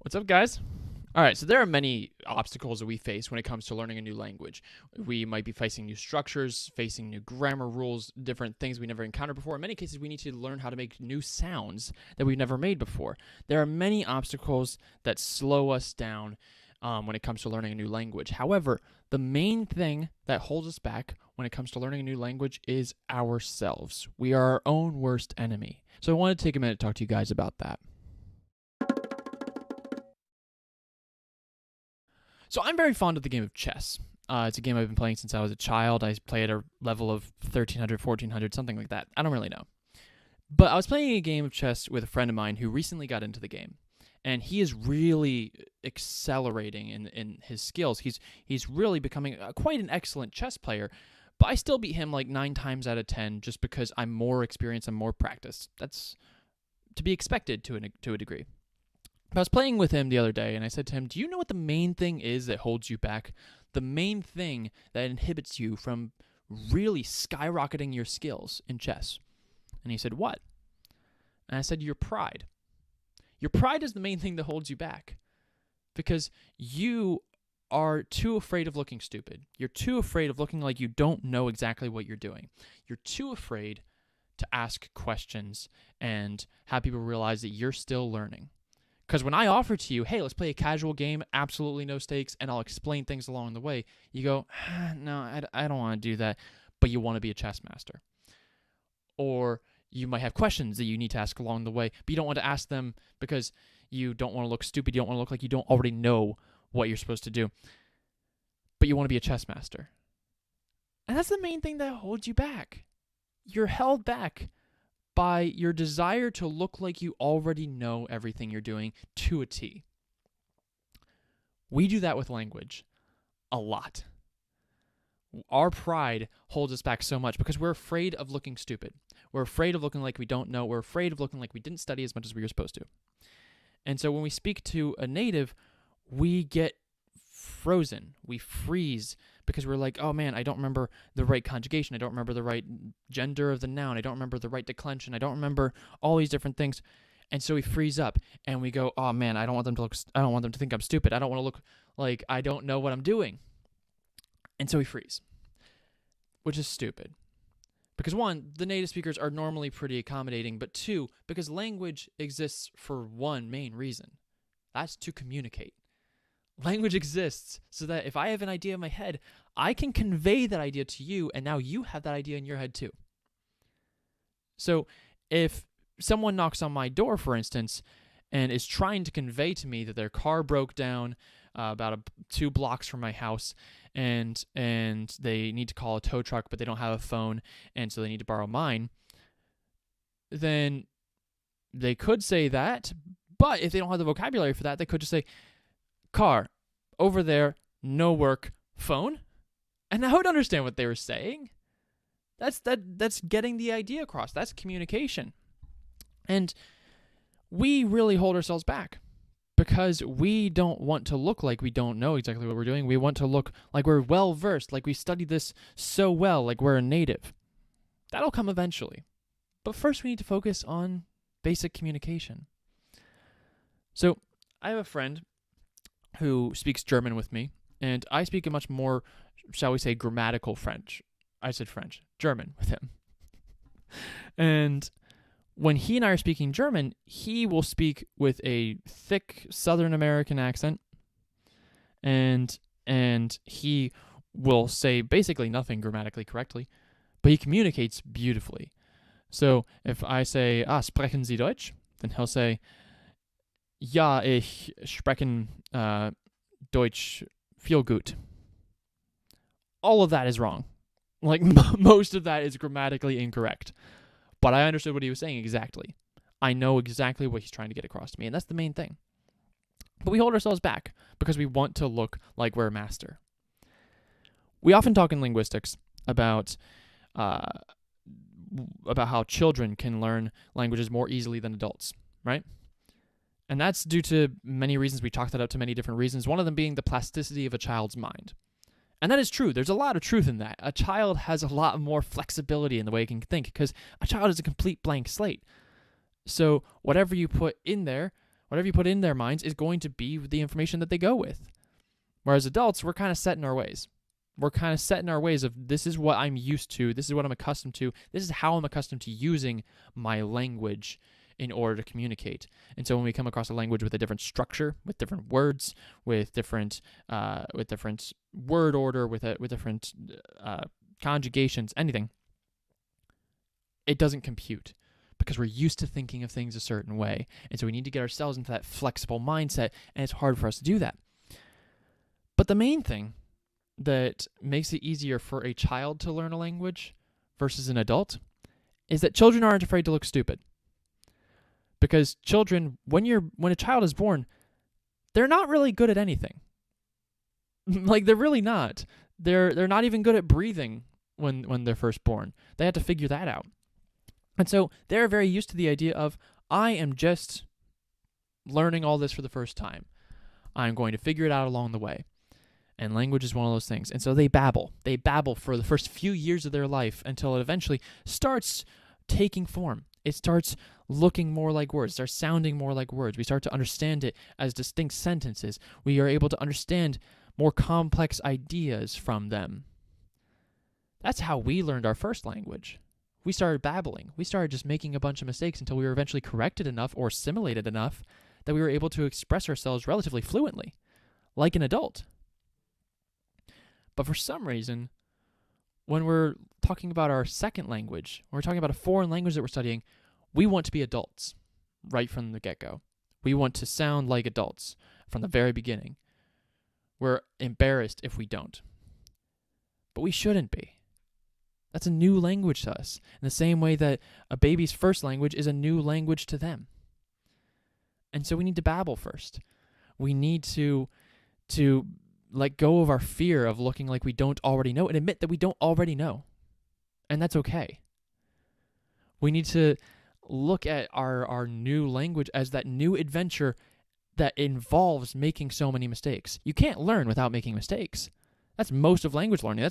What's up, guys? All right, so there are many obstacles that we face when it comes to learning a new language. We might be facing new structures, facing new grammar rules, different things we never encountered before. In many cases, we need to learn how to make new sounds that we've never made before. There are many obstacles that slow us down when it comes to learning a new language. However, the main thing that holds us back when it comes to learning a new language is ourselves. We are our own worst enemy. So I want to take a minute to talk to you guys about that. So I'm very fond of the game of chess. It's a game I've been playing since I was a child. I play at a level of 1300, 1400, something like that. I don't really know. But I was playing a game of chess with a friend of mine who recently got into the game. And he is really accelerating in his skills. He's really becoming quite an excellent chess player. But I still beat him like 9 times out of 10 just because I'm more experienced and more practiced. That's to be expected to a degree. I was playing with him the other day, and I said to him, do you know what the main thing is that holds you back? The main thing that inhibits you from really skyrocketing your skills in chess? And he said, what? And I said, your pride. Your pride is the main thing that holds you back because you are too afraid of looking stupid. You're too afraid of looking like you don't know exactly what you're doing. You're too afraid to ask questions and have people realize that you're still learning. Because when I offer to you, hey, let's play a casual game, absolutely no stakes, and I'll explain things along the way, you go, no, I don't want to do that, but you want to be a chess master. Or you might have questions that you need to ask along the way, but you don't want to ask them because you don't want to look stupid, you don't want to look like you don't already know what you're supposed to do, but you want to be a chess master. And that's the main thing that holds you back. You're held back by your desire to look like you already know everything you're doing to a T. We do that with language a lot. Our pride holds us back so much because we're afraid of looking stupid. We're afraid of looking like we don't know. We're afraid of looking like we didn't study as much as we were supposed to. And so when we speak to a native, we get frozen. We freeze because we're like, oh man, I don't remember the right conjugation. I don't remember the right gender of the noun. I don't remember the right declension. I don't remember all these different things. And so we freeze up and we go, oh man, I don't want them to think I'm stupid. I don't want to look like I don't know what I'm doing. And so we freeze, which is stupid. Because one, the native speakers are normally pretty accommodating, but two, because language exists for one main reason. That's to communicate. Language exists so that if I have an idea in my head, I can convey that idea to you, and now you have that idea in your head too. So if someone knocks on my door, for instance, and is trying to convey to me that their car broke down about 2 blocks from my house, and they need to call a tow truck, but they don't have a phone, and so they need to borrow mine, then they could say that, but if they don't have the vocabulary for that, they could just say, car, over there, no work, phone. And I would understand what they were saying. That's getting the idea across. That's communication. And we really hold ourselves back because we don't want to look like we don't know exactly what we're doing. We want to look like we're well-versed, like we studied this so well, like we're a native. That'll come eventually. But first we need to focus on basic communication. So I have a friend who speaks German with me, and I speak a much more, shall we say, grammatical French. I said French, German with him. And when he and I are speaking German, he will speak with a thick Southern American accent, and he will say basically nothing grammatically correctly, but he communicates beautifully. So if I say, sprechen Sie Deutsch? Then he'll say, ja, ich sprechen Deutsch viel gut. All of that is wrong. Like, most of that is grammatically incorrect. But I understood what he was saying exactly. I know exactly what he's trying to get across to me, and that's the main thing. But we hold ourselves back because we want to look like we're a master. We often talk in linguistics about how children can learn languages more easily than adults, right? And that's due to many reasons. We chalk that up to many different reasons, one of them being the plasticity of a child's mind. And that is true. There's a lot of truth in that. A child has a lot more flexibility in the way it can think because a child is a complete blank slate. So whatever you put in there, Whatever you put in their minds is going to be the information that they go with. Whereas adults, we're kind of set in our ways. We're kind of set in our ways of this is what I'm used to, this is what I'm accustomed to, this is how I'm accustomed to using my language in order to communicate. And so when we come across a language with a different structure, with different words, with different word order, with different conjugations, anything, it doesn't compute because we're used to thinking of things a certain way. And so we need to get ourselves into that flexible mindset, and it's hard for us to do that. But the main thing that makes it easier for a child to learn a language versus an adult is that children aren't afraid to look stupid. Because children, when a child is born, they're not really good at anything. Like, they're really not. They're not even good at breathing when they're first born. They have to figure that out. And so they're very used to the idea of, I am just learning all this for the first time. I'm going to figure it out along the way. And language is one of those things. And so they babble. They babble for the first few years of their life until it eventually starts taking form. It starts looking more like words, starts sounding more like words. We start to understand it as distinct sentences. We are able to understand more complex ideas from them. That's how we learned our first language. We started babbling. We started just making a bunch of mistakes until we were eventually corrected enough or assimilated enough that we were able to express ourselves relatively fluently, like an adult. But for some reason, when we're talking about our second language, when we're talking about a foreign language that we're studying, we want to be adults right from the get-go. We want to sound like adults from the very beginning. We're embarrassed if we don't. But we shouldn't be. That's a new language to us, in the same way that a baby's first language is a new language to them. And so we need to babble first. We need to let go of our fear of looking like we don't already know and admit that we don't already know. And that's okay. We need to look at our new language as that new adventure that involves making so many mistakes. You can't learn without making mistakes. That's most of language learning.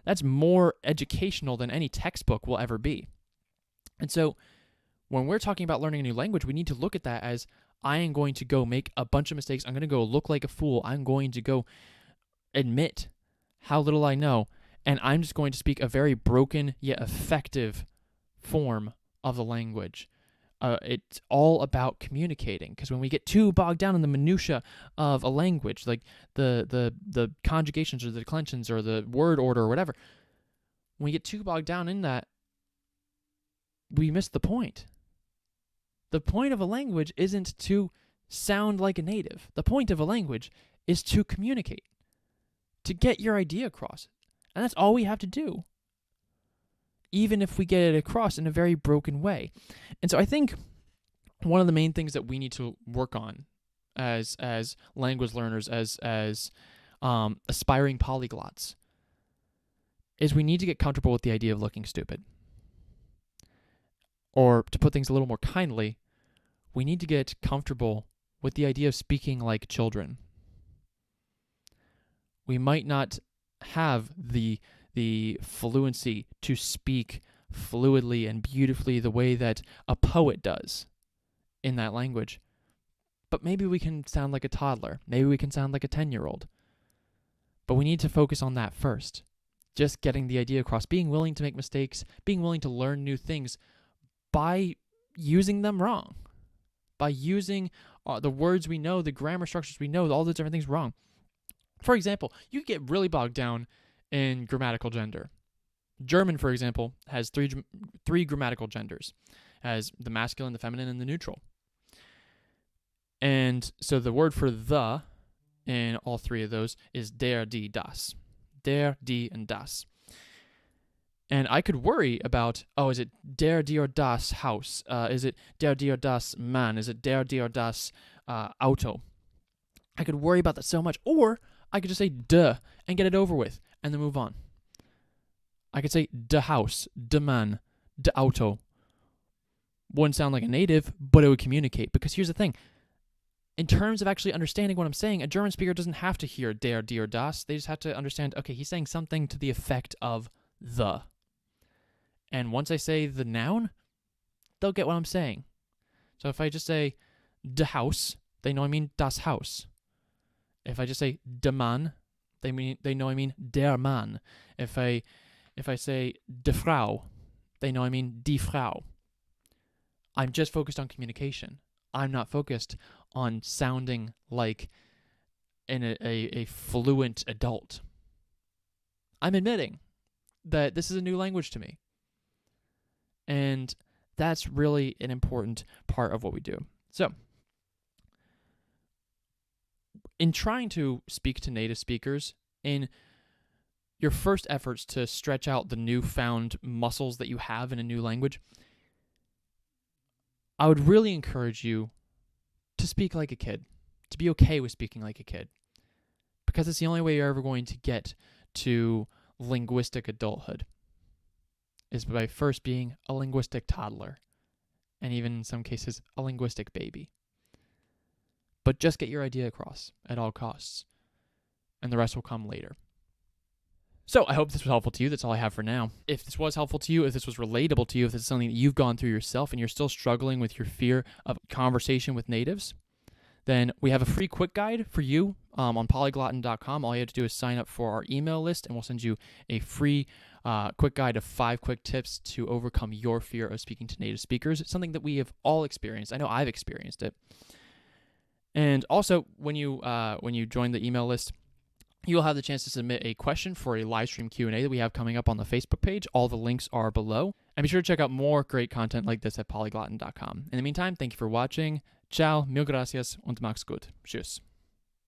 That's more educational than any textbook will ever be. And so when we're talking about learning a new language, we need to look at that as, I am going to go make a bunch of mistakes. I'm going to go look like a fool. I'm going to go admit how little I know. And I'm just going to speak a very broken yet effective form of the language. It's all about communicating, because when we get too bogged down in the minutia of a language, like the conjugations or the declensions or the word order or whatever, when we get too bogged down in that, we miss the point. The point of a language isn't to sound like a native. The point of a language is to communicate, to get your idea across. And that's all we have to do, even if we get it across in a very broken way. And so I think one of the main things that we need to work on as language learners, as aspiring polyglots, is we need to get comfortable with the idea of looking stupid. Or to put things a little more kindly, we need to get comfortable with the idea of speaking like children. We might not have the fluency to speak fluidly and beautifully the way that a poet does in that language, but maybe we can sound like a toddler. Maybe we can sound like a 10-year-old. But we need to focus on that first. Just getting the idea across, being willing to make mistakes, being willing to learn new things by using them wrong, by using the words we know, the grammar structures we know, all the different things wrong. For example, you get really bogged down in grammatical gender. German, for example, has three grammatical genders, has the masculine, the feminine, and the neutral. And so the word for the in all three of those is der, die, das. Der, die, and das. And I could worry about, is it der, die, or das Haus? Is it der, die, or das Mann? Is it der, die, or das Auto? I could worry about that so much. Or I could just say de and get it over with and then move on. I could say de Haus, de Mann, de Auto. Wouldn't sound like a native, but it would communicate. Because here's the thing. In terms of actually understanding what I'm saying, a German speaker doesn't have to hear der, die, or das. They just have to understand, okay, he's saying something to the effect of the. And once I say the noun, they'll get what I'm saying. So if I just say de Haus, they know I mean das Haus. If I just say de Mann, they know I mean der Mann. If I say de Frau, they know I mean die Frau. I'm just focused on communication. I'm not focused on sounding like a fluent adult. I'm admitting that this is a new language to me. And that's really an important part of what we do. So, in trying to speak to native speakers, in your first efforts to stretch out the newfound muscles that you have in a new language, I would really encourage you to speak like a kid, to be okay with speaking like a kid, because it's the only way you're ever going to get to linguistic adulthood, is by first being a linguistic toddler, and even in some cases, a linguistic baby. But just get your idea across at all costs, and the rest will come later. So I hope this was helpful to you. That's all I have for now. If this was helpful to you, if this was relatable to you, if this is something that you've gone through yourself and you're still struggling with your fear of conversation with natives, then we have a free quick guide for you on polyglotton.com. All you have to do is sign up for our email list, and we'll send you a free quick guide of 5 quick tips to overcome your fear of speaking to native speakers. It's something that we have all experienced. I know I've experienced it. And also, when you join the email list, you'll have the chance to submit a question for a live stream Q&A that we have coming up on the Facebook page. All the links are below. And be sure to check out more great content like this at polyglotton.com. In the meantime, thank you for watching. Ciao, mil gracias und mach's gut. Tschüss.